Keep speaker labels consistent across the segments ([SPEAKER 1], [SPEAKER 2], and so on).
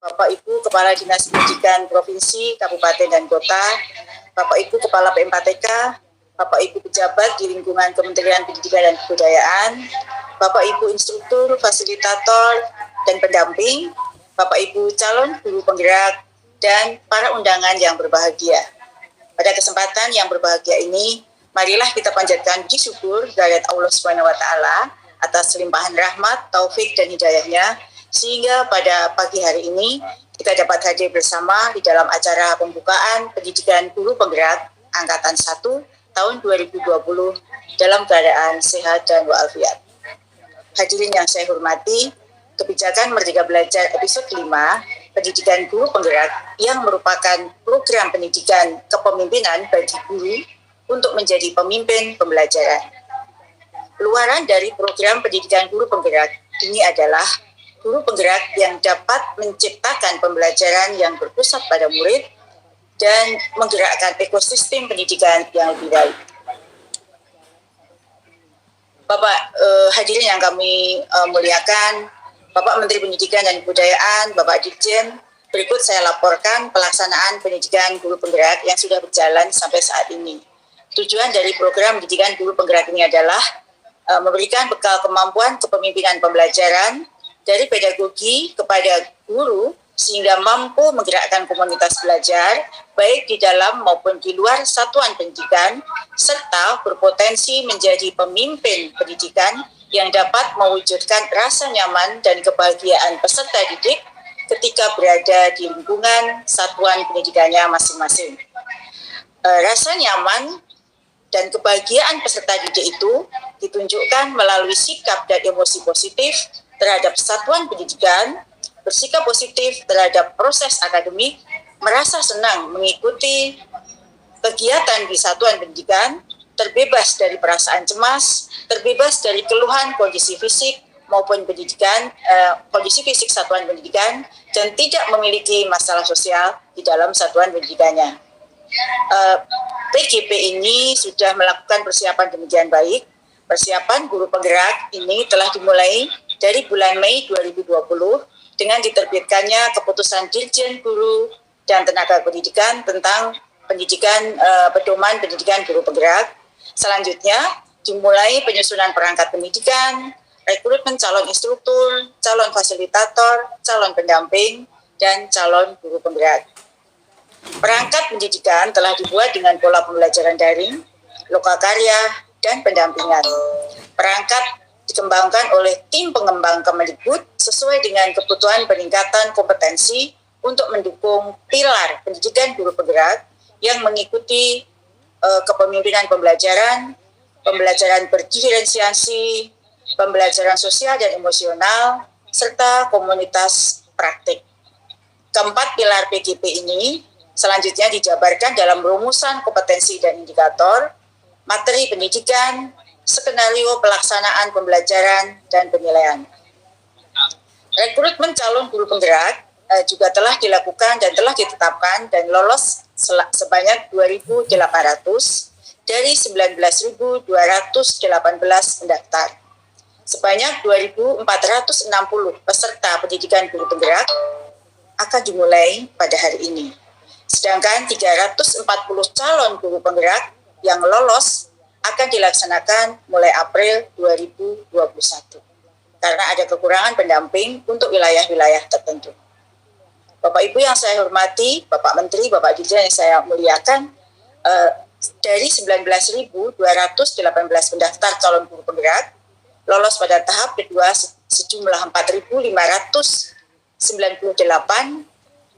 [SPEAKER 1] Bapak Ibu Kepala Dinas Pendidikan Provinsi, Kabupaten, dan Kota, Bapak Ibu Kepala P4TK, Bapak Ibu pejabat di lingkungan Kementerian Pendidikan dan Kebudayaan, Bapak Ibu instruktur, fasilitator, dan pendamping, Bapak Ibu calon guru penggerak, dan para undangan yang berbahagia. Pada kesempatan yang berbahagia ini, marilah kita panjatkan puji syukur kehadirat Allah SWT atas limpahan rahmat, taufik, dan hidayahnya, sehingga pada pagi hari ini kita dapat hadir bersama di dalam acara pembukaan pendidikan guru penggerak Angkatan 1 tahun 2020 dalam keadaan sehat dan walafiat. Hadirin yang saya hormati, kebijakan Merdeka Belajar episode 5, pendidikan guru penggerak yang merupakan program pendidikan kepemimpinan bagi guru untuk menjadi pemimpin pembelajaran. Luaran dari program pendidikan guru penggerak ini adalah guru penggerak yang dapat menciptakan pembelajaran yang berpusat pada murid dan menggerakkan ekosistem pendidikan yang lebih baik. Bapak hadirin yang kami muliakan, Bapak Menteri Pendidikan dan Kebudayaan, Bapak Dirjen, berikut saya laporkan pelaksanaan pendidikan guru penggerak yang sudah berjalan sampai saat ini. Tujuan dari program pendidikan guru penggerak ini adalah memberikan bekal kemampuan kepemimpinan pembelajaran dari pedagogi kepada guru sehingga mampu menggerakkan komunitas belajar baik di dalam maupun di luar satuan pendidikan serta berpotensi menjadi pemimpin pendidikan yang dapat mewujudkan rasa nyaman dan kebahagiaan peserta didik ketika berada di lingkungan satuan pendidikannya masing-masing. Rasa nyaman dan kebahagiaan peserta didik itu ditunjukkan melalui sikap dan emosi positif terhadap satuan pendidikan, bersikap positif terhadap proses akademik, merasa senang mengikuti kegiatan di satuan pendidikan, terbebas dari perasaan cemas, terbebas dari keluhan kondisi fisik maupun pendidikan, kondisi fisik satuan pendidikan, dan tidak memiliki masalah sosial di dalam satuan pendidikannya. PGP ini sudah melakukan persiapan demikian baik. Persiapan guru penggerak ini telah dimulai dari bulan Mei 2020 dengan diterbitkannya keputusan Dirjen Guru dan Tenaga Pendidikan tentang pendidikan pedoman pendidikan guru penggerak. Selanjutnya dimulai penyusunan perangkat pendidikan, rekrutmen calon instruktur, calon fasilitator, calon pendamping, dan calon guru penggerak. Perangkat pendidikan telah dibuat dengan pola pembelajaran daring, lokal karya, dan pendampingan. Perangkat dikembangkan oleh tim pengembang Kemendikbud sesuai dengan kebutuhan peningkatan kompetensi untuk mendukung pilar pendidikan guru penggerak yang mengikuti kepemimpinan pembelajaran, pembelajaran berdiferensiasi, pembelajaran sosial dan emosional, serta komunitas praktik. Keempat pilar PGP ini selanjutnya dijabarkan dalam rumusan kompetensi dan indikator, materi pendidikan, skenario pelaksanaan pembelajaran, dan penilaian. Rekrutmen calon guru penggerak juga telah dilakukan dan telah ditetapkan dan lolos sebanyak 2.800 dari 19.218 pendaftar. Sebanyak 2.460 peserta pendidikan guru penggerak akan dimulai pada hari ini. Sedangkan 340 calon guru penggerak yang lolos akan dilaksanakan mulai April 2021 karena ada kekurangan pendamping untuk wilayah-wilayah tertentu. Bapak Ibu yang saya hormati, Bapak Menteri, Bapak Dirjen yang saya muliakan, dari 19.218 pendaftar calon guru penggerak lolos pada tahap kedua sejumlah 4.598,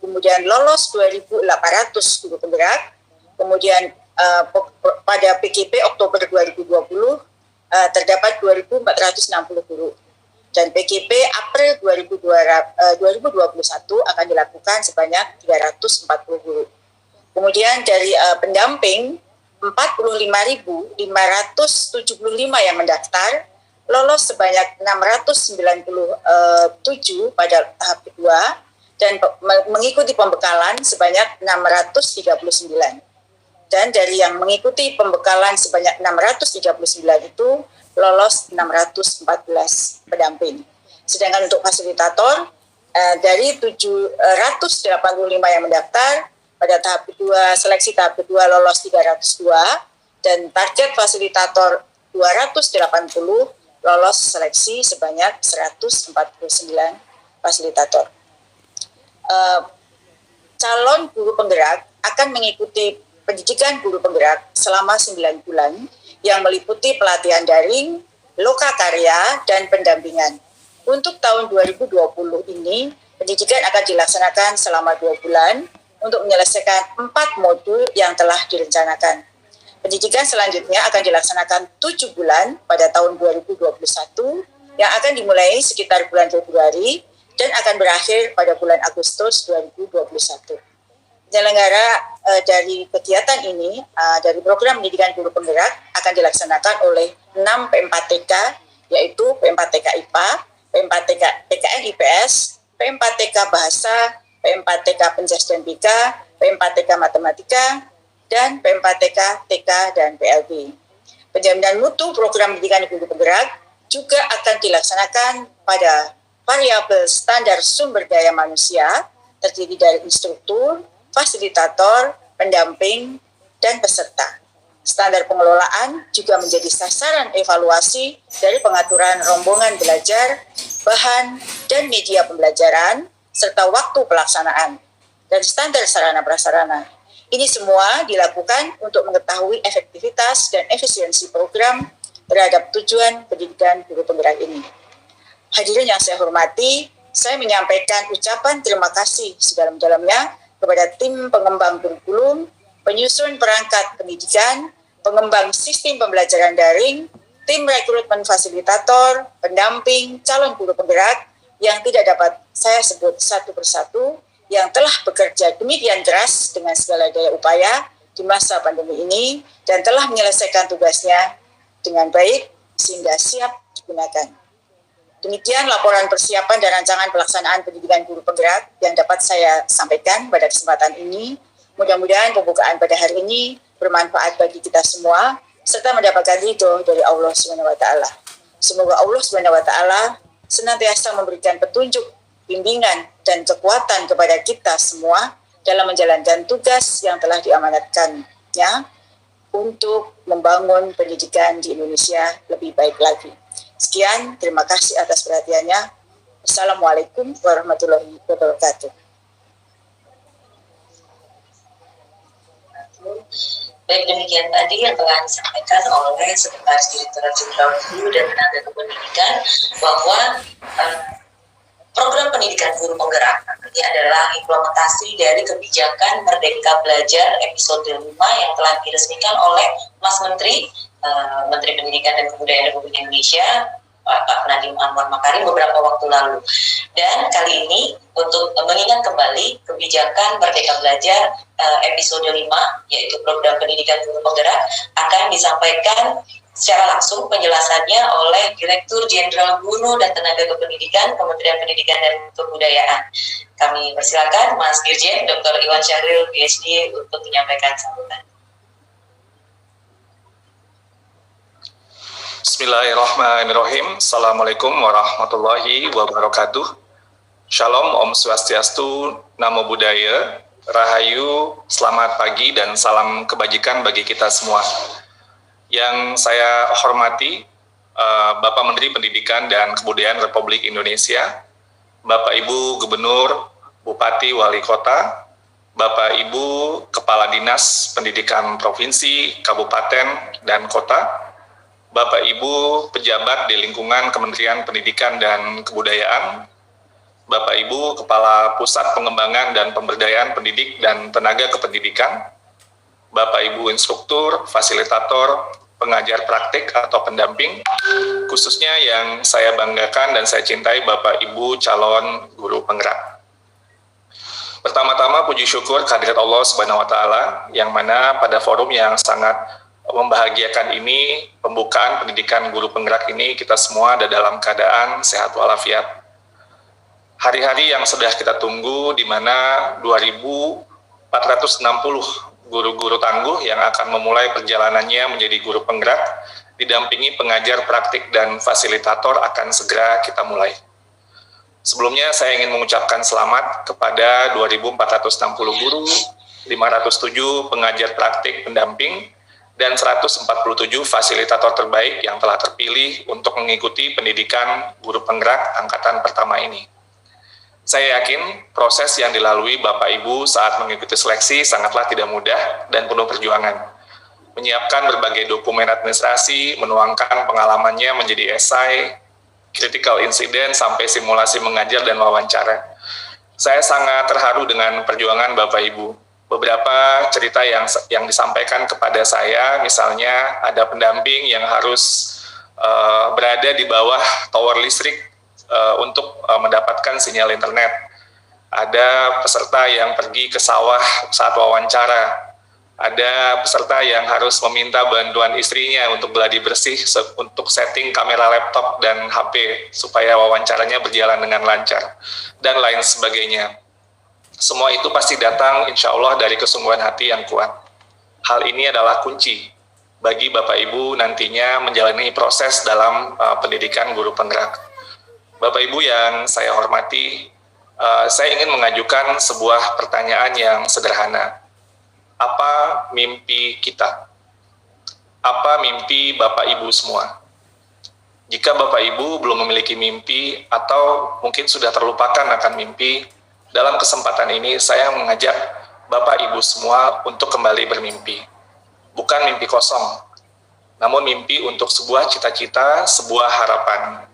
[SPEAKER 1] kemudian lolos 2.800 guru penggerak, kemudian pada PGP Oktober 2020 terdapat 2.460 guru dan PGP April 2021 akan dilakukan sebanyak 340 guru. Kemudian dari pendamping 45.575 yang mendaftar lolos sebanyak 697 pada tahap kedua dan mengikuti pembekalan sebanyak 639. Dan dari yang mengikuti pembekalan sebanyak 639 itu lolos 614 pendamping. Sedangkan untuk fasilitator Dari 785 yang mendaftar, pada tahap kedua, seleksi tahap kedua lolos 302, dan target fasilitator 280, lolos seleksi sebanyak 149 fasilitator. Calon guru penggerak akan mengikuti pendidikan guru penggerak selama 9 bulan yang meliputi pelatihan daring, lokakarya, dan pendampingan. Untuk tahun 2020 ini, pendidikan akan dilaksanakan selama 2 bulan untuk menyelesaikan 4 modul yang telah direncanakan. Pendidikan selanjutnya akan dilaksanakan 7 bulan pada tahun 2021 yang akan dimulai sekitar bulan Februari dan akan berakhir pada bulan Agustus 2021. Penyelenggara dari kegiatan ini, dari program pendidikan guru penggerak akan dilaksanakan oleh 6 P4TK, yaitu P4TK IPA, P4TK PKN IPS, P4TK Bahasa, P4TK Penjas dan BK, P4TK Matematika, dan P4TK TK dan PLB. Penjaminan mutu program pendidikan guru penggerak juga akan dilaksanakan pada variabel standar sumber daya manusia, terdiri dari instruktur, fasilitator, pendamping, dan peserta. Standar pengelolaan juga menjadi sasaran evaluasi dari pengaturan rombongan belajar, bahan, dan media pembelajaran, serta waktu pelaksanaan, dan standar sarana prasarana. Ini semua dilakukan untuk mengetahui efektivitas dan efisiensi program terhadap tujuan pendidikan guru penggerak ini. Hadirin yang saya hormati, saya menyampaikan ucapan terima kasih sedalam-dalamnya kepada tim pengembang kurikulum, penyusun perangkat pendidikan, pengembang sistem pembelajaran daring, tim rekrutmen fasilitator, pendamping, calon guru penggerak yang tidak dapat saya sebut satu persatu, yang telah bekerja demikian keras dengan segala daya upaya di masa pandemi ini dan telah menyelesaikan tugasnya dengan baik sehingga siap digunakan. Demikian laporan persiapan dan rancangan pelaksanaan pendidikan guru penggerak yang dapat saya sampaikan pada kesempatan ini. Mudah-mudahan pembukaan pada hari ini bermanfaat bagi kita semua serta mendapatkan ridho dari Allah SWT. Semoga Allah SWT senantiasa memberikan petunjuk, bimbingan, dan kekuatan kepada kita semua dalam menjalankan tugas yang telah diamanatkannya untuk membangun pendidikan di Indonesia lebih baik lagi. Sekian, terima kasih atas perhatiannya. Assalamualaikum warahmatullahi wabarakatuh.
[SPEAKER 2] Baik, demikian tadi yang telah disampaikan oleh Sekretaris Direktorat Jenderal Guru dan Tenaga Kependidikan bahwa program pendidikan guru penggerak ini adalah implementasi dari kebijakan Merdeka Belajar episode 5 yang telah diresmikan oleh Mas Menteri Pendidikan dan Kebudayaan Republik Indonesia, Pak Nadiem Anwar Makarim beberapa waktu lalu. Dan kali ini untuk mengingat kembali kebijakan Merdeka Belajar episode 5, yaitu program pendidikan guru penggerak, akan disampaikan secara langsung penjelasannya oleh Direktur Jenderal Guru dan Tenaga Kependidikan Kementerian Pendidikan dan Kebudayaan. Kami persilakan Mas Dirjen Dr. Iwan Syahril, PhD, untuk menyampaikan sambutan.
[SPEAKER 3] Bismillahirrahmanirrahim. Assalamualaikum warahmatullahi wabarakatuh. Shalom, Om Swastiastu, Namo Buddhaya, Rahayu, selamat pagi dan salam kebajikan bagi kita semua. Yang saya hormati Bapak Menteri Pendidikan dan Kebudayaan Republik Indonesia, Bapak Ibu Gubernur, Bupati, Wali Kota, Bapak Ibu Kepala Dinas Pendidikan Provinsi, Kabupaten, dan Kota, Bapak Ibu pejabat di lingkungan Kementerian Pendidikan dan Kebudayaan, Bapak Ibu Kepala Pusat Pengembangan dan Pemberdayaan Pendidik dan Tenaga Kependidikan, Bapak Ibu instruktur, fasilitator, pengajar praktik atau pendamping, khususnya yang saya banggakan dan saya cintai Bapak Ibu calon guru penggerak. Pertama-tama puji syukur kehadirat Allah Subhanahu wa taala yang mana pada forum yang sangat membahagiakan ini, pembukaan pendidikan guru penggerak ini, kita semua ada dalam keadaan sehat walafiat. Hari-hari yang sudah kita tunggu, di mana 2.460 guru-guru tangguh yang akan memulai perjalanannya menjadi guru penggerak, didampingi pengajar praktik dan fasilitator akan segera kita mulai. Sebelumnya saya ingin mengucapkan selamat kepada 2.460 guru, 507 pengajar praktik pendamping, dan 147 fasilitator terbaik yang telah terpilih untuk mengikuti pendidikan guru penggerak angkatan pertama ini. Saya yakin proses yang dilalui Bapak Ibu saat mengikuti seleksi sangatlah tidak mudah dan penuh perjuangan. Menyiapkan berbagai dokumen administrasi, menuangkan pengalamannya menjadi esai, critical incident, sampai simulasi mengajar dan wawancara. Saya sangat terharu dengan perjuangan Bapak Ibu. Beberapa cerita yang disampaikan kepada saya, misalnya ada pendamping yang harus berada di bawah tower listrik untuk mendapatkan sinyal internet. Ada peserta yang pergi ke sawah saat wawancara. Ada peserta yang harus meminta bantuan istrinya untuk gladi bersih untuk setting kamera laptop dan HP supaya wawancaranya berjalan dengan lancar, dan lain sebagainya. Semua itu pasti datang insya Allah dari kesungguhan hati yang kuat. Hal ini adalah kunci bagi Bapak Ibu nantinya menjalani proses dalam pendidikan guru penggerak. Bapak Ibu yang saya hormati, saya ingin mengajukan sebuah pertanyaan yang sederhana. Apa mimpi kita? Apa mimpi Bapak Ibu semua? Jika Bapak Ibu belum memiliki mimpi atau mungkin sudah terlupakan akan mimpi, dalam kesempatan ini saya mengajak Bapak Ibu semua untuk kembali bermimpi. Bukan mimpi kosong, namun mimpi untuk sebuah cita-cita, sebuah harapan.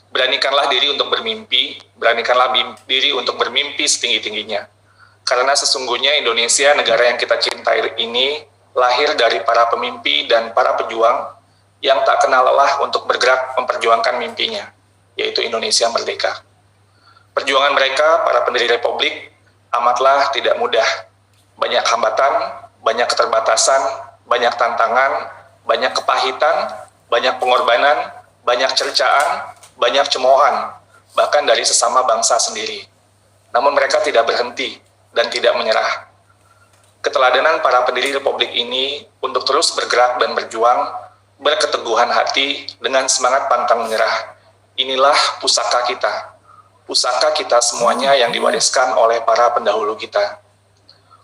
[SPEAKER 3] Beranikanlah diri untuk bermimpi, beranikanlah diri untuk bermimpi setinggi-tingginya. Karena sesungguhnya Indonesia, negara yang kita cintai ini, lahir dari para pemimpi dan para pejuang yang tak kenal lelah untuk bergerak memperjuangkan mimpinya, yaitu Indonesia merdeka. Perjuangan mereka, para pendiri Republik, amatlah tidak mudah. Banyak hambatan, banyak keterbatasan, banyak tantangan, banyak kepahitan, banyak pengorbanan, banyak cercaan, banyak cemoohan, bahkan dari sesama bangsa sendiri. Namun mereka tidak berhenti dan tidak menyerah. Keteladanan para pendiri Republik ini untuk terus bergerak dan berjuang, berketeguhan hati dengan semangat pantang menyerah. Inilah pusaka kita semuanya yang diwariskan oleh para pendahulu kita.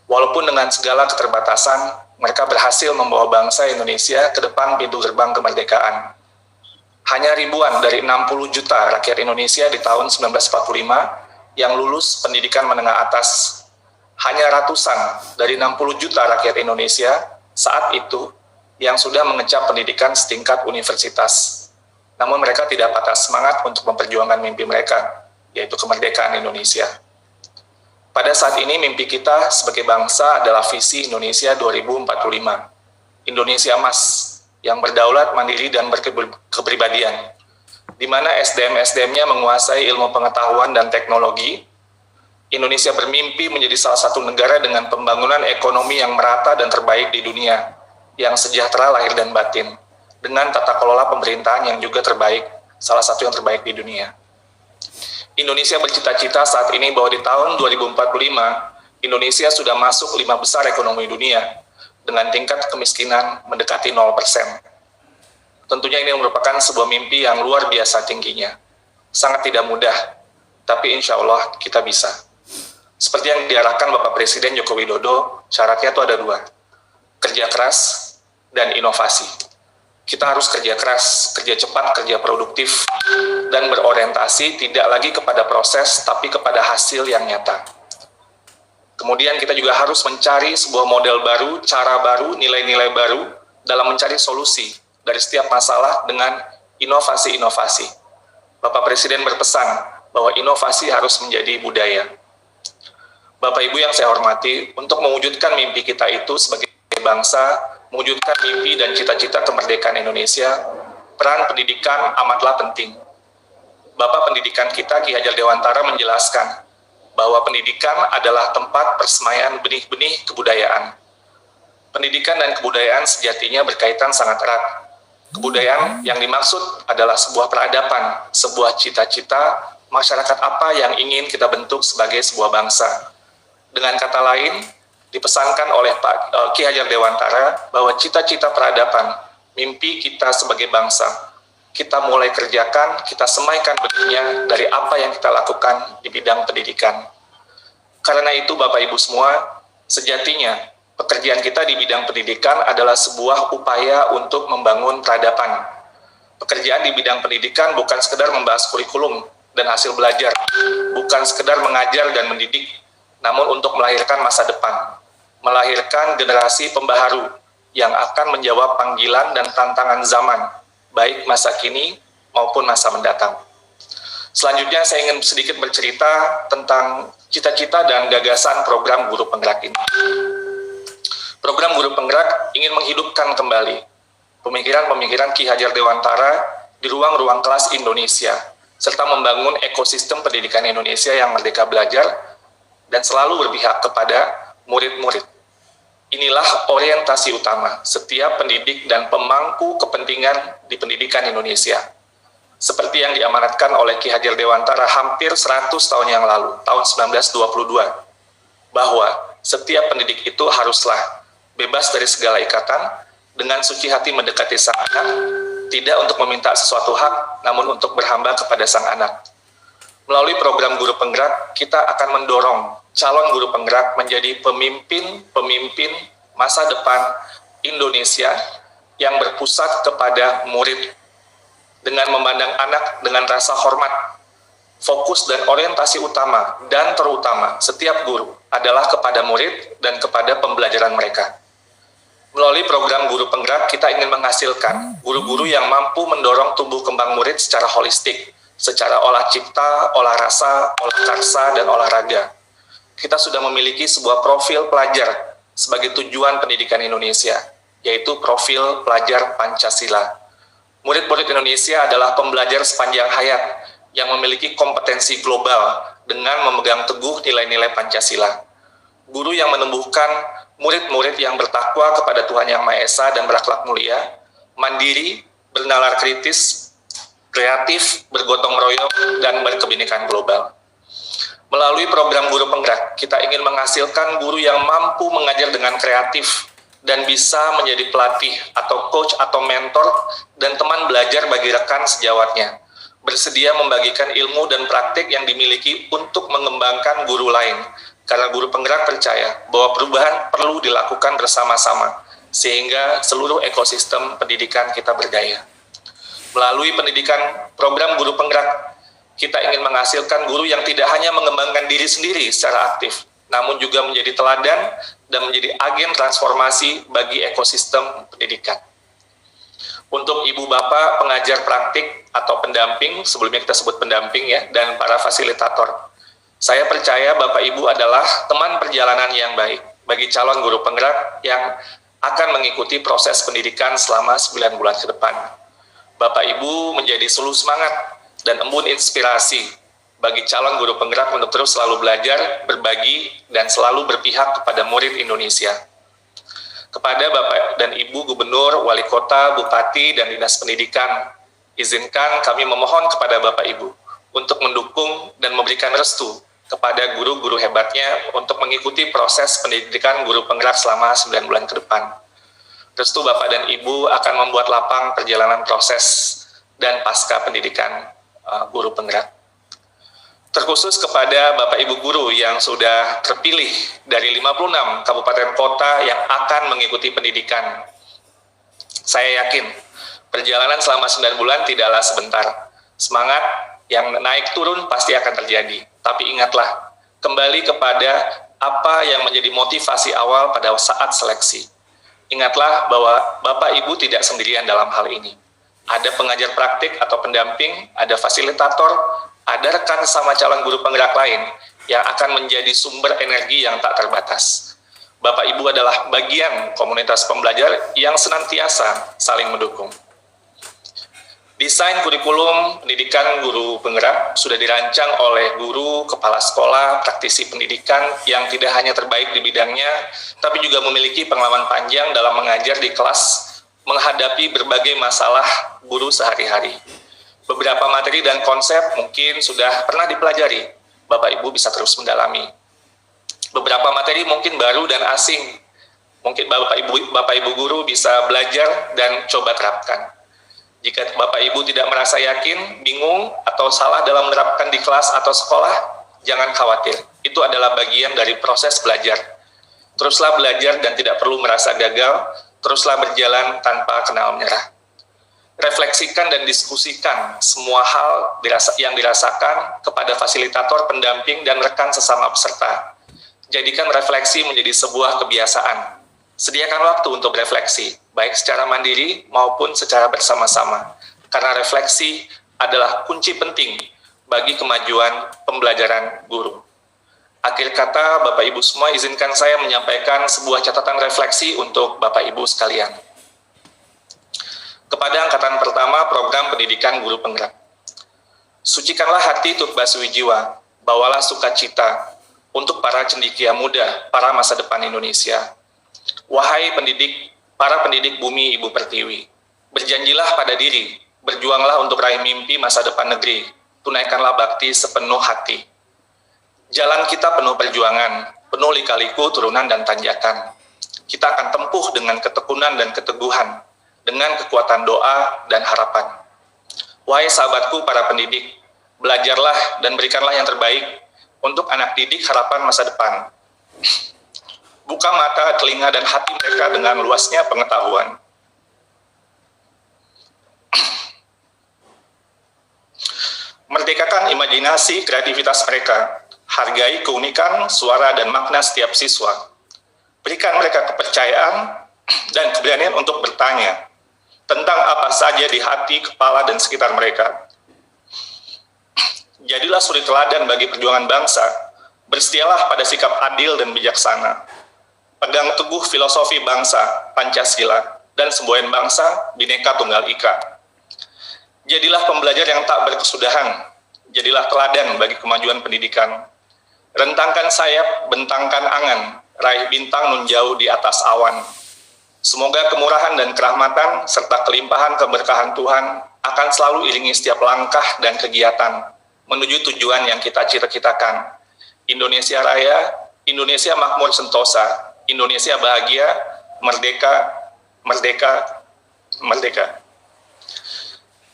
[SPEAKER 3] Walaupun dengan segala keterbatasan, mereka berhasil membawa bangsa Indonesia ke depan pintu gerbang kemerdekaan. Hanya ribuan dari 60 juta rakyat Indonesia di tahun 1945 yang lulus pendidikan menengah atas. Hanya ratusan dari 60 juta rakyat Indonesia saat itu yang sudah mengecap pendidikan setingkat universitas. Namun mereka tidak patah semangat untuk memperjuangkan mimpi mereka, yaitu kemerdekaan Indonesia. Pada saat ini mimpi kita sebagai bangsa adalah visi Indonesia 2045. Indonesia emas yang berdaulat, mandiri, dan berkepribadian, di mana SDM-SDM-nya menguasai ilmu pengetahuan dan teknologi. Indonesia bermimpi menjadi salah satu negara dengan pembangunan ekonomi yang merata dan terbaik di dunia, yang sejahtera lahir dan batin, dengan tata kelola pemerintahan yang juga terbaik, salah satu yang terbaik di dunia. Indonesia bercita-cita saat ini bahwa di tahun 2045, Indonesia sudah masuk 5 besar ekonomi dunia, dengan tingkat kemiskinan mendekati 0%. Tentunya ini merupakan sebuah mimpi yang luar biasa tingginya. Sangat tidak mudah, tapi insya Allah kita bisa. Seperti yang diarahkan Bapak Presiden Joko Widodo, syaratnya itu ada 2, kerja keras dan inovasi. Kita harus kerja keras, kerja cepat, kerja produktif, dan berorientasi tidak lagi kepada proses, tapi kepada hasil yang nyata. Kemudian kita juga harus mencari sebuah model baru, cara baru, nilai-nilai baru dalam mencari solusi dari setiap masalah dengan inovasi-inovasi. Bapak Presiden berpesan bahwa inovasi harus menjadi budaya. Bapak Ibu yang saya hormati, untuk mewujudkan mimpi kita itu sebagai bangsa, mewujudkan mimpi dan cita-cita kemerdekaan Indonesia, peran pendidikan amatlah penting. Bapak Pendidikan kita, Ki Hajar Dewantara, menjelaskan bahwa pendidikan adalah tempat persemaian benih-benih kebudayaan. Pendidikan dan kebudayaan sejatinya berkaitan sangat erat. Kebudayaan yang dimaksud adalah sebuah peradaban, sebuah cita-cita, masyarakat apa yang ingin kita bentuk sebagai sebuah bangsa. Dengan kata lain, dipesankan oleh Pak Ki Hajar Dewantara bahwa cita-cita peradaban, mimpi kita sebagai bangsa, kita mulai kerjakan, kita semaikan benihnya dari apa yang kita lakukan di bidang pendidikan. Karena itu Bapak Ibu semua, sejatinya pekerjaan kita di bidang pendidikan adalah sebuah upaya untuk membangun peradaban. Pekerjaan di bidang pendidikan bukan sekedar membahas kurikulum dan hasil belajar, bukan sekedar mengajar dan mendidik, namun untuk melahirkan masa depan, melahirkan generasi pembaharu yang akan menjawab panggilan dan tantangan zaman, baik masa kini maupun masa mendatang. Selanjutnya saya ingin sedikit bercerita tentang cita-cita dan gagasan program Guru Penggerak ini. Program Guru Penggerak ingin menghidupkan kembali pemikiran-pemikiran Ki Hajar Dewantara di ruang-ruang kelas Indonesia, serta membangun ekosistem pendidikan Indonesia yang merdeka belajar dan selalu berpihak kepada murid-murid. Inilah orientasi utama setiap pendidik dan pemangku kepentingan di pendidikan Indonesia. Seperti yang diamanatkan oleh Ki Hajar Dewantara hampir 100 tahun yang lalu, tahun 1922, bahwa setiap pendidik itu haruslah bebas dari segala ikatan, dengan suci hati mendekati sang anak, tidak untuk meminta sesuatu hak, namun untuk berhamba kepada sang anak. Melalui program Guru Penggerak, kita akan mendorong calon guru penggerak menjadi pemimpin masa depan Indonesia yang berpusat kepada murid, dengan memandang anak dengan rasa hormat. Fokus dan orientasi utama dan terutama setiap guru adalah kepada murid dan kepada pembelajaran mereka. Melalui program Guru Penggerak, kita ingin menghasilkan guru-guru yang mampu mendorong tumbuh kembang murid secara holistik, secara olah cipta, olah rasa, olah karsa, dan olahraga. Kita sudah memiliki sebuah profil pelajar sebagai tujuan pendidikan Indonesia, yaitu profil pelajar Pancasila. Murid-murid Indonesia adalah pembelajar sepanjang hayat yang memiliki kompetensi global dengan memegang teguh nilai-nilai Pancasila. Guru yang menumbuhkan murid-murid yang bertakwa kepada Tuhan Yang Maha Esa dan berakhlak mulia, mandiri, bernalar kritis, kreatif, bergotong royong, dan berkebinekaan global. Melalui program Guru Penggerak, kita ingin menghasilkan guru yang mampu mengajar dengan kreatif dan bisa menjadi pelatih atau coach atau mentor dan teman belajar bagi rekan sejawatnya, bersedia membagikan ilmu dan praktik yang dimiliki untuk mengembangkan guru lain, karena Guru Penggerak percaya bahwa perubahan perlu dilakukan bersama-sama, sehingga seluruh ekosistem pendidikan kita berdaya. Melalui pendidikan program Guru Penggerak, kita ingin menghasilkan guru yang tidak hanya mengembangkan diri sendiri secara aktif, namun juga menjadi teladan dan menjadi agen transformasi bagi ekosistem pendidikan. Untuk ibu bapak pengajar praktik atau pendamping, sebelumnya kita sebut pendamping ya, dan para fasilitator, saya percaya Bapak Ibu adalah teman perjalanan yang baik bagi calon guru penggerak yang akan mengikuti proses pendidikan selama 9 bulan ke depan. Bapak Ibu menjadi suluh semangat dan embun inspirasi bagi calon guru penggerak untuk terus selalu belajar, berbagi, dan selalu berpihak kepada murid Indonesia. Kepada Bapak dan Ibu Gubernur, Wali Kota, Bupati, dan Dinas Pendidikan, izinkan kami memohon kepada Bapak Ibu untuk mendukung dan memberikan restu kepada guru-guru hebatnya untuk mengikuti proses pendidikan guru penggerak selama 9 bulan ke depan. Restu Bapak dan Ibu akan membuat lapang perjalanan proses dan pasca pendidikan guru penggerak. Terkhusus kepada Bapak Ibu guru yang sudah terpilih dari 56 kabupaten kota yang akan mengikuti pendidikan. Saya yakin perjalanan selama 9 bulan tidaklah sebentar. Semangat yang naik turun pasti akan terjadi. Tapi ingatlah, kembali kepada apa yang menjadi motivasi awal pada saat seleksi. Ingatlah bahwa Bapak Ibu tidak sendirian dalam hal ini. Ada pengajar praktik atau pendamping, ada fasilitator, ada rekan sama calon guru penggerak lain yang akan menjadi sumber energi yang tak terbatas. Bapak Ibu adalah bagian komunitas pembelajar yang senantiasa saling mendukung. Desain kurikulum pendidikan guru penggerak sudah dirancang oleh guru, kepala sekolah, praktisi pendidikan yang tidak hanya terbaik di bidangnya, tapi juga memiliki pengalaman panjang dalam mengajar di kelas, menghadapi berbagai masalah guru sehari-hari. Beberapa materi dan konsep mungkin sudah pernah dipelajari, Bapak Ibu bisa terus mendalami. Beberapa materi mungkin baru dan asing, mungkin Bapak Ibu guru bisa belajar dan coba terapkan. Jika Bapak Ibu tidak merasa yakin, bingung, atau salah dalam menerapkan di kelas atau sekolah, jangan khawatir. Itu adalah bagian dari proses belajar. Teruslah belajar dan tidak perlu merasa gagal, teruslah berjalan tanpa kenal menyerah. Refleksikan dan diskusikan semua hal yang dirasakan kepada fasilitator, pendamping, dan rekan sesama peserta. Jadikan refleksi menjadi sebuah kebiasaan. Sediakan waktu untuk refleksi, baik secara mandiri maupun secara bersama-sama, karena refleksi adalah kunci penting bagi kemajuan pembelajaran guru. Akhir kata, Bapak Ibu semua, izinkan saya menyampaikan sebuah catatan refleksi untuk Bapak Ibu sekalian. Kepada angkatan pertama program pendidikan guru penggerak. Sucikanlah hati turut basuhi jiwa, bawalah sukacita untuk para cendekia muda, para masa depan Indonesia. Wahai para pendidik bumi Ibu Pertiwi, berjanjilah pada diri, berjuanglah untuk raih mimpi masa depan negeri, tunaikanlah bakti sepenuh hati. Jalan kita penuh perjuangan, penuh lika-liku, turunan dan tanjakan. Kita akan tempuh dengan ketekunan dan keteguhan, dengan kekuatan doa dan harapan. Wahai sahabatku para pendidik, belajarlah dan berikanlah yang terbaik untuk anak didik harapan masa depan. Buka mata, telinga, dan hati mereka dengan luasnya pengetahuan. Merdekakan imajinasi kreativitas mereka. Hargai keunikan, suara, dan makna setiap siswa. Berikan mereka kepercayaan dan keberanian untuk bertanya tentang apa saja di hati, kepala, dan sekitar mereka. Jadilah suri teladan bagi perjuangan bangsa. Berstialah pada sikap adil dan bijaksana. Pegang teguh filosofi bangsa, Pancasila, dan semboyan bangsa, Bhinneka Tunggal Ika. Jadilah pembelajar yang tak berkesudahan. Jadilah teladan bagi kemajuan pendidikan. Rentangkan sayap, bentangkan angan, raih bintang nun jauh di atas awan. Semoga kemurahan dan kerahmatan, serta kelimpahan keberkahan Tuhan akan selalu iringi setiap langkah dan kegiatan menuju tujuan yang kita cita-citakan. Indonesia Raya, Indonesia makmur sentosa, Indonesia bahagia, merdeka, merdeka, merdeka.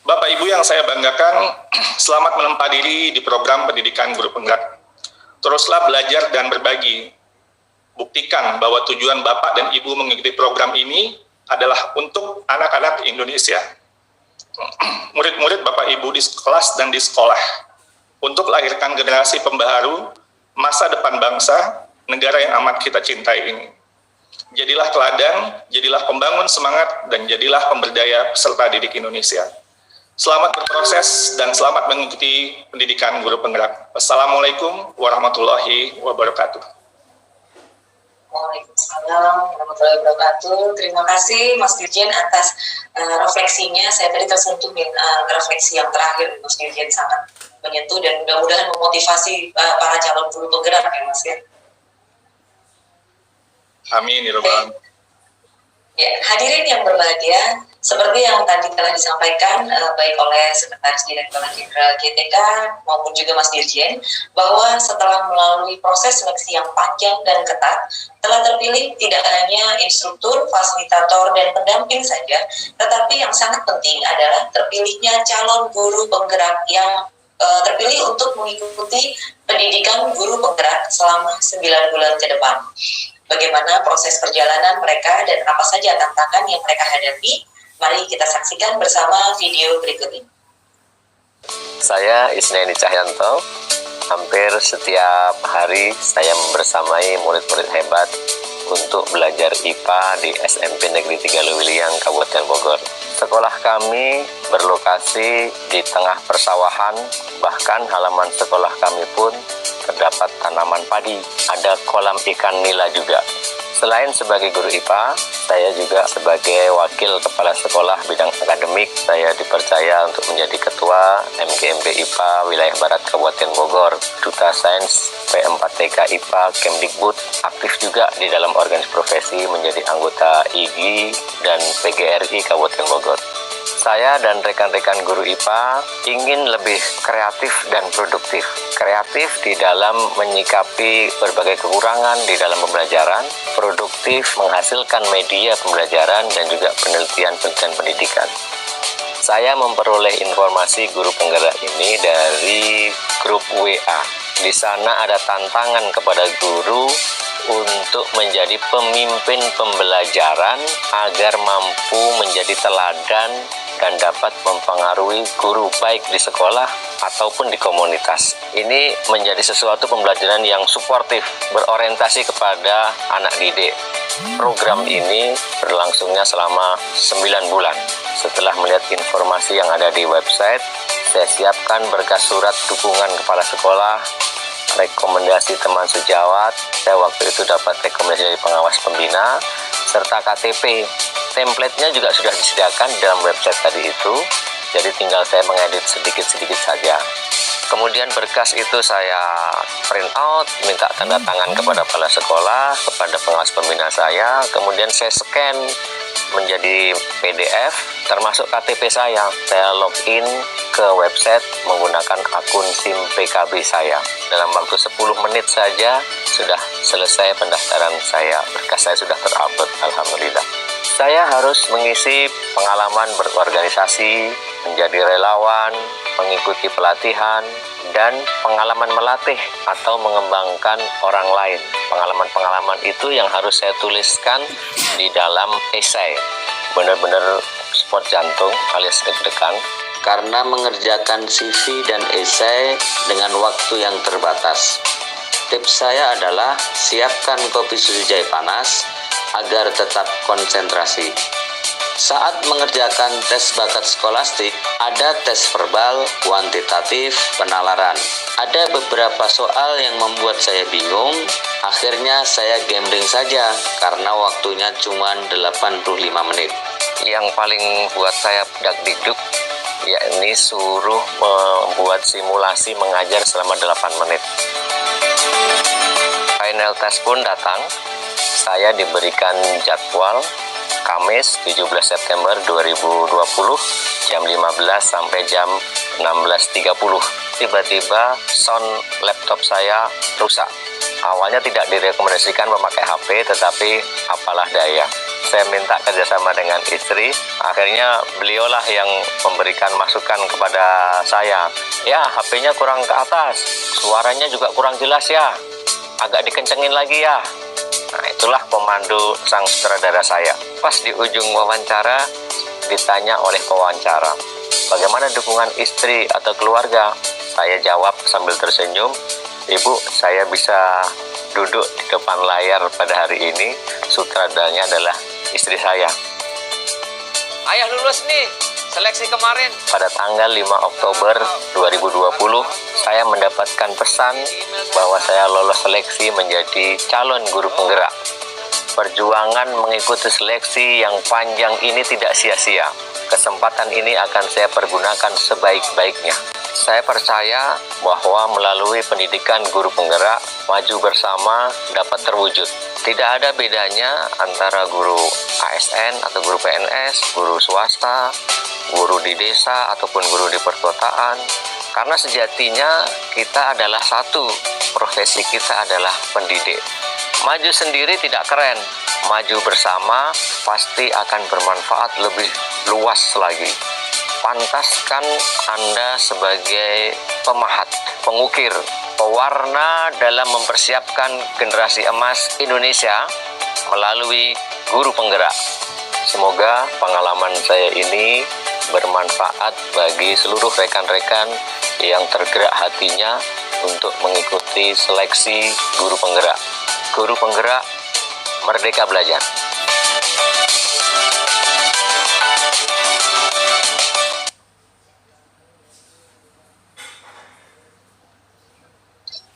[SPEAKER 3] Bapak Ibu yang saya banggakan, selamat menempa diri di program pendidikan guru penggerak. Teruslah belajar dan berbagi. Buktikan bahwa tujuan Bapak dan Ibu mengikuti program ini adalah untuk anak-anak Indonesia. Murid-murid Bapak Ibu di kelas dan di sekolah, untuk lahirkan generasi pembaharu masa depan bangsa, negara yang amat kita cintai ini. Jadilah teladan, jadilah pembangun semangat, dan jadilah pemberdaya peserta didik Indonesia. Selamat berproses dan selamat mengikuti pendidikan guru penggerak. Wassalamualaikum warahmatullahi wabarakatuh.
[SPEAKER 2] Waalaikumsalam warahmatullahi wabarakatuh. Terima kasih Mas Dirjen atas refleksinya. Saya tadi tersentuh refleksi yang terakhir, Mas Dirjen, sangat menyentuh dan mudah-mudahan memotivasi para calon guru penggerak ya Mas ya.
[SPEAKER 3] Amin, ya Rabbal.
[SPEAKER 2] Ya, hadirin yang berbahagia, seperti yang tadi telah disampaikan baik oleh Sekretaris Direktur Jenderal GTK maupun juga Mas Dirjen, bahwa setelah melalui proses seleksi yang panjang dan ketat, telah terpilih tidak hanya instruktur, fasilitator, dan pendamping saja, tetapi yang sangat penting adalah terpilihnya calon guru penggerak yang terpilih untuk mengikuti pendidikan guru penggerak selama 9 bulan ke depan. Bagaimana proses perjalanan mereka dan apa saja tantangan yang mereka hadapi, mari kita saksikan bersama video berikut ini.
[SPEAKER 4] Saya Isneni Cahyanto. Hampir setiap hari saya membersamai murid-murid hebat untuk belajar IPA di SMP Negeri 3 Lewiliang, Kabupaten Bogor. Sekolah kami berlokasi di tengah persawahan, bahkan halaman sekolah kami pun terdapat tanaman padi, ada kolam ikan nila juga. Selain sebagai guru IPA, saya juga sebagai wakil kepala sekolah bidang akademik. Saya dipercaya untuk menjadi ketua MGMP IPA Wilayah Barat Kabupaten Bogor, Duta Sains P4TK IPA Kemdikbud, aktif juga di dalam organisasi profesi menjadi anggota IGI dan PGRI Kabupaten Bogor. Saya dan rekan-rekan guru IPA ingin lebih kreatif dan produktif. Kreatif di dalam menyikapi berbagai kekurangan di dalam pembelajaran, produktif menghasilkan media pembelajaran dan juga penelitian pendidikan. Saya memperoleh informasi guru penggerak ini dari grup WA. Di sana ada tantangan kepada guru untuk menjadi pemimpin pembelajaran agar mampu menjadi teladan dan dapat mempengaruhi guru baik di sekolah ataupun di komunitas. Ini menjadi sesuatu pembelajaran yang suportif, berorientasi kepada anak didik. Program ini berlangsungnya selama 9 bulan. Setelah melihat informasi yang ada di website, saya siapkan berkas surat dukungan kepala sekolah, rekomendasi teman sejawat, saya waktu itu dapat rekomendasi dari pengawas pembina, serta KTP. Template-nya juga sudah disediakan dalam website tadi itu, jadi tinggal saya mengedit sedikit-sedikit saja. Kemudian berkas itu saya print out, minta tanda tangan kepada kepala sekolah, kepada pengawas pembina saya, kemudian saya scan menjadi PDF, termasuk KTP saya. Saya login ke website menggunakan akun SIM PKB saya. Dalam waktu 10 menit saja sudah selesai pendaftaran saya. Berkas saya sudah terupload, alhamdulillah. Saya harus mengisi pengalaman berorganisasi, menjadi relawan, mengikuti pelatihan, dan pengalaman melatih atau mengembangkan orang lain. Pengalaman-pengalaman itu yang harus saya tuliskan di dalam esai. Benar-benar sport jantung alias deg-degan, karena mengerjakan CV dan esai dengan waktu yang terbatas. Tips saya adalah siapkan kopi susu jahe panas agar tetap konsentrasi. Saat mengerjakan tes bakat skolastik, ada tes verbal, kuantitatif, penalaran. Ada beberapa soal yang membuat saya bingung, akhirnya saya gambling saja karena waktunya cuma 85 menit. Yang paling buat saya dak-dikduk, yakni suruh membuat simulasi mengajar selama 8 menit. Final test pun datang, saya diberikan jadwal Kamis 17 September 2020 jam 15 sampai jam 16.30. Tiba-tiba sound laptop saya rusak. Awalnya tidak direkomendasikan memakai HP, tetapi apalah daya. Saya minta kerjasama dengan istri, akhirnya beliaulah yang memberikan masukan kepada saya. Ya, HP-nya kurang ke atas, suaranya juga kurang jelas ya, agak dikencengin lagi ya. Nah, itulah pemandu sang sutradara saya. Pas di ujung wawancara, ditanya oleh pewawancara, bagaimana dukungan istri atau keluarga? Saya jawab sambil tersenyum, Ibu, saya bisa duduk di depan layar pada hari ini, sutradaranya adalah istri saya. Ayah lulus nih, seleksi kemarin. Pada tanggal 5 Oktober 2020, saya mendapatkan pesan bahwa saya lolos seleksi menjadi calon guru penggerak. Perjuangan mengikuti seleksi yang panjang ini tidak sia-sia. Kesempatan ini akan saya pergunakan sebaik-baiknya. Saya percaya bahwa melalui pendidikan guru penggerak, maju bersama dapat terwujud. Tidak ada bedanya antara guru ASN atau guru PNS, guru swasta, guru di desa ataupun guru di perkotaan. Karena sejatinya kita adalah satu, profesi kita adalah pendidik. Maju sendiri tidak keren, maju bersama pasti akan bermanfaat lebih luas lagi. Pantaskan Anda sebagai pemahat, pengukir, pewarna dalam mempersiapkan generasi emas Indonesia melalui guru penggerak. Semoga pengalaman saya ini bermanfaat bagi seluruh rekan-rekan yang tergerak hatinya untuk mengikuti seleksi guru penggerak. Guru penggerak Merdeka Belajar.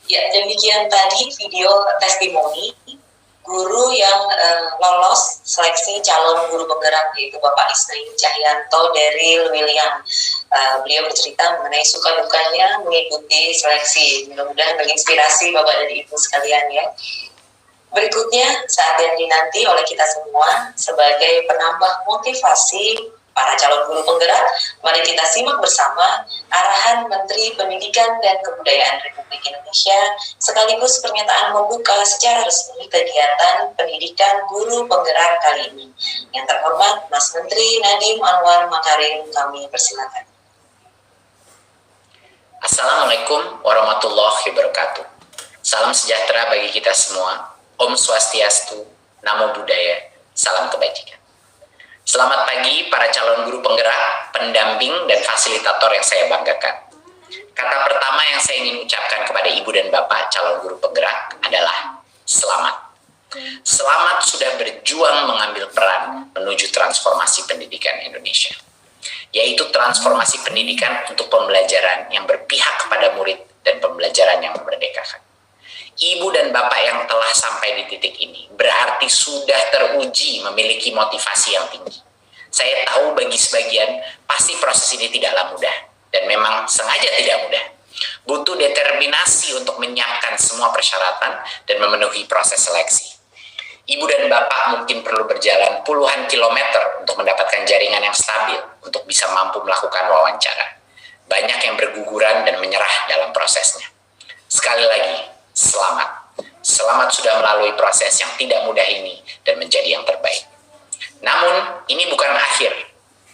[SPEAKER 2] Ya, demikian tadi video testimoni guru yang lolos seleksi calon guru penggerak, yaitu Bapak Isri Cahyanto dari William. Beliau bercerita mengenai suka dukanya mengikuti seleksi. Mudah-mudahan menginspirasi Bapak dan Ibu sekalian ya. Berikutnya saat yang dinanti oleh kita semua sebagai penambah motivasi para calon guru penggerak, mari kita simak bersama arahan Menteri Pendidikan dan Kebudayaan Republik Indonesia sekaligus pernyataan membuka secara resmi kegiatan pendidikan guru penggerak kali ini. Yang terhormat Mas Menteri Nadiem Anwar Makarim, kami persilakan.
[SPEAKER 5] Assalamualaikum warahmatullahi wabarakatuh. Salam sejahtera bagi kita semua. Om Swastiastu, Namo Buddhaya, salam kebajikan. Selamat pagi para calon guru penggerak, pendamping, dan fasilitator yang saya banggakan. Kata pertama yang saya ingin ucapkan kepada Ibu dan Bapak calon guru penggerak adalah selamat. Selamat sudah berjuang mengambil peran menuju transformasi pendidikan Indonesia, yaitu transformasi pendidikan untuk pembelajaran yang berpihak kepada murid dan pembelajaran yang memerdekakan. Ibu dan Bapak yang telah sampai di titik ini berarti sudah teruji memiliki motivasi yang tinggi. Saya tahu bagi sebagian pasti proses ini tidaklah mudah dan memang sengaja tidak mudah. Butuh determinasi untuk menyiapkan semua persyaratan dan memenuhi proses seleksi. Ibu dan Bapak mungkin perlu berjalan puluhan kilometer untuk mendapatkan jaringan yang stabil untuk bisa mampu melakukan wawancara. Banyak yang berguguran dan menyerah dalam prosesnya. Sekali lagi, selamat. Selamat sudah melalui proses yang tidak mudah ini dan menjadi yang terbaik. Namun, ini bukan akhir.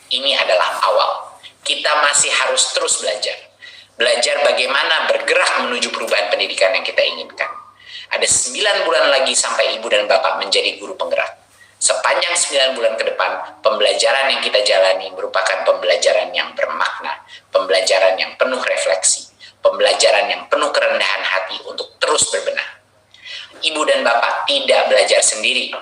[SPEAKER 5] Ini adalah awal. Kita masih harus terus belajar. Belajar bagaimana bergerak menuju perubahan pendidikan yang kita inginkan. Ada 9 bulan lagi sampai Ibu dan Bapak menjadi guru penggerak. Sepanjang 9 bulan ke depan, pembelajaran yang kita jalani merupakan pembelajaran yang bermakna, pembelajaran yang penuh refleksi, pembelajaran yang penuh kerendahan hati untuk terus berbenah. Ibu dan Bapak tidak belajar sendiri.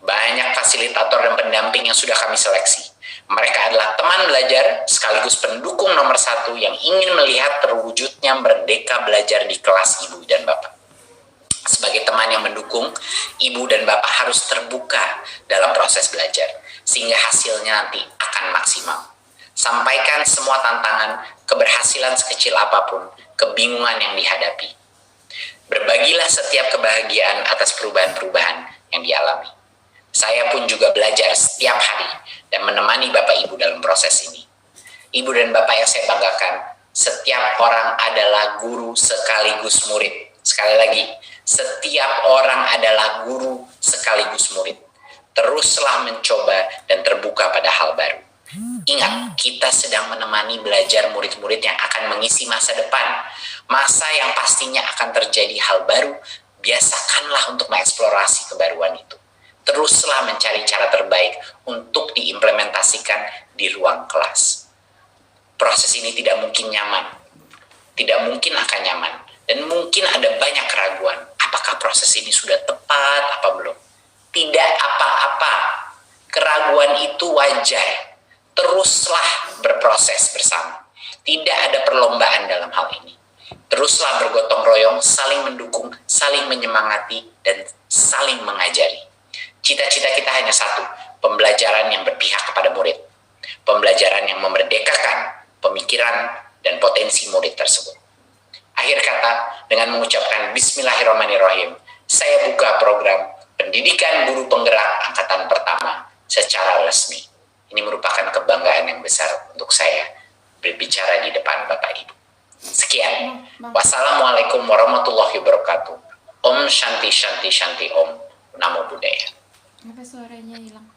[SPEAKER 5] Banyak fasilitator dan pendamping yang sudah kami seleksi. Mereka adalah teman belajar sekaligus pendukung nomor 1 yang ingin melihat terwujudnya merdeka belajar di kelas Ibu dan Bapak. Sebagai teman yang mendukung, Ibu dan Bapak harus terbuka dalam proses belajar, sehingga hasilnya nanti akan maksimal. Sampaikan semua tantangan, keberhasilan sekecil apapun, kebingungan yang dihadapi. Berbagilah setiap kebahagiaan atas perubahan-perubahan yang dialami. Saya pun juga belajar setiap hari dan menemani Bapak Ibu dalam proses ini. Ibu dan Bapak yang saya banggakan, setiap orang adalah guru sekaligus murid. Sekali lagi, setiap orang adalah guru sekaligus murid. Teruslah mencoba dan terbuka pada hal baru. Ingat, kita sedang menemani belajar murid-murid yang akan mengisi masa depan. Masa yang pastinya akan terjadi hal baru, biasakanlah untuk mengeksplorasi kebaruan itu. Teruslah mencari cara terbaik untuk diimplementasikan di ruang kelas. Proses ini tidak mungkin nyaman. Tidak mungkin akan nyaman. Dan mungkin ada banyak keraguan. Apakah proses ini sudah tepat apa belum? Tidak apa-apa. Keraguan itu wajar. Teruslah berproses bersama. Tidak ada perlombaan dalam hal ini. Teruslah bergotong royong, saling mendukung, saling menyemangati, dan saling mengajari. Cita-cita kita hanya satu, pembelajaran yang berpihak kepada murid. Pembelajaran yang memerdekakan pemikiran dan potensi murid tersebut. Akhir kata, dengan mengucapkan Bismillahirrahmanirrahim, saya buka program Pendidikan Guru Penggerak Angkatan Pertama secara resmi. Ini merupakan kebanggaan yang besar untuk saya berbicara di depan Bapak Ibu. Sekian. Wassalamualaikum warahmatullahi wabarakatuh. Om Shanti Shanti Shanti Om. Namo Buddhaya.
[SPEAKER 6] Kenapa suaranya hilang?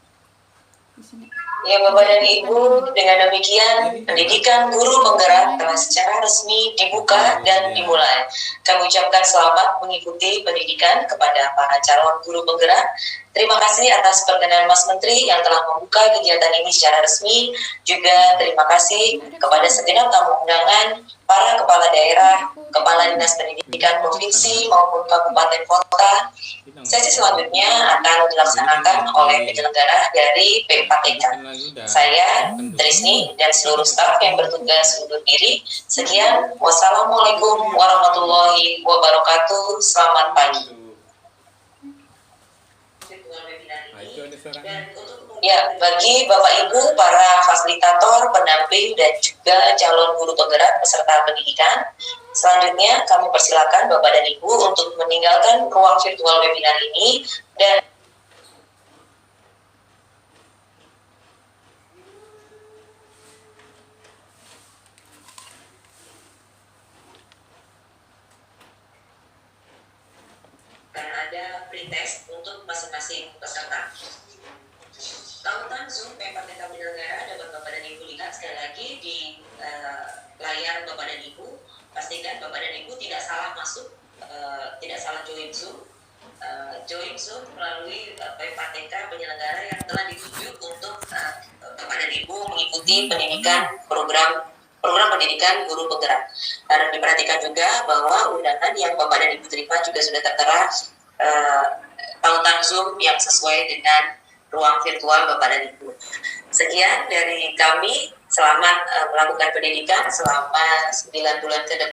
[SPEAKER 6] Di sini.
[SPEAKER 2] Ya Bapak dan Ibu, dengan demikian pendidikan guru penggerak telah secara resmi dibuka dan dimulai. Kami ucapkan selamat mengikuti pendidikan kepada para calon guru penggerak. Terima kasih atas perkenan Mas Menteri yang telah membuka kegiatan ini secara resmi. Juga terima kasih kepada segenap tamu undangan, para kepala daerah, kepala dinas pendidikan provinsi maupun kabupaten kota. Sesi selanjutnya akan dilaksanakan oleh penyelenggara dari PPATK. Saya, Trisni, dan seluruh staf yang bertugas undur diri. Sekian, wassalamualaikum warahmatullahi wabarakatuh. Selamat pagi. Ya, bagi Bapak Ibu, para fasilitator, pendamping, dan juga calon guru penggerak peserta pendidikan, selanjutnya kami persilakan Bapak dan Ibu untuk meninggalkan ruang virtual webinar ini dan akan ada pretest untuk masing-masing peserta. Tautan Zoom Merdeka Penyelenggara dapat Bapak dan Ibu lihat sekali lagi di layar Bapak dan Ibu. Pastikan Bapak dan Ibu tidak salah masuk, tidak salah join Zoom. Join Zoom melalui PPTK penyelenggara yang telah ditunjuk untuk Bapak dan Ibu mengikuti pendidikan program pendidikan guru penggerak. Harap diperhatikan juga bahwa undangan yang Bapak dan Ibu terima juga sudah tertera tautan Zoom yang sesuai dengan ruang virtual Bapak dan Ibu. Sekian dari kami, selamat melakukan pendidikan selama 9 bulan ke depan.